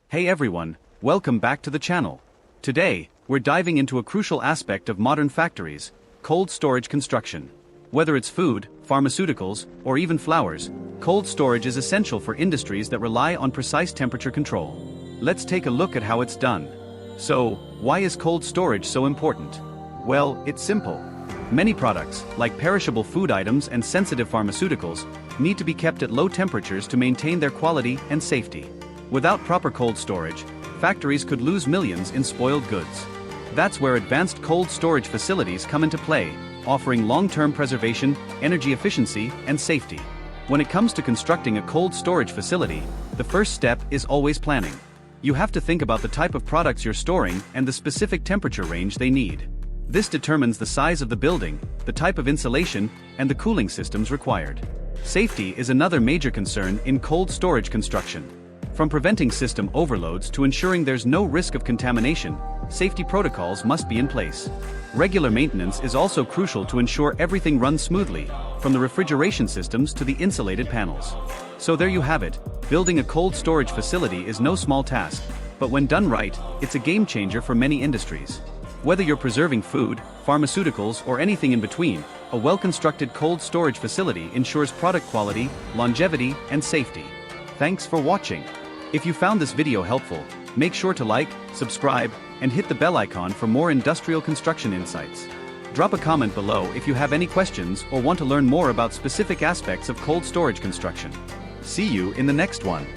Hey everyone, welcome back to the channel. Today, we're diving into a crucial aspect of modern factories, cold storage construction. Whether it's food, pharmaceuticals, or even flowers, cold storage is essential for industries that rely on precise temperature control. Let's take a look at how it's done. So, why is cold storage so important? Well, it's simple. Many products, like perishable food items and sensitive pharmaceuticals, need to be kept at low temperatures to maintain their quality and safety. Without proper cold storage, factories could lose millions in spoiled goods. That's where advanced cold storage facilities come into play, offering long-term preservation, energy efficiency, and safety. When it comes to constructing a cold storage facility, the first step is always planning. You have to think about the type of products you're storing and the specific temperature range they need. This determines the size of the building, the type of insulation, and the cooling systems required. Safety is another major concern in cold storage construction. From preventing system overloads to ensuring there's no risk of contamination, safety protocols must be in place. Regular maintenance is also crucial to ensure everything runs smoothly, from the refrigeration systems to the insulated panels. So there you have it, building a cold storage facility is no small task, but when done right, it's a game changer for many industries. Whether you're preserving food, pharmaceuticals, or anything in between, a well-constructed cold storage facility ensures product quality, longevity, and safety. Thanks for watching. If you found this video helpful, make sure to like, subscribe, and hit the bell icon for more industrial construction insights. Drop a comment below if you have any questions or want to learn more about specific aspects of cold storage construction. See you in the next one.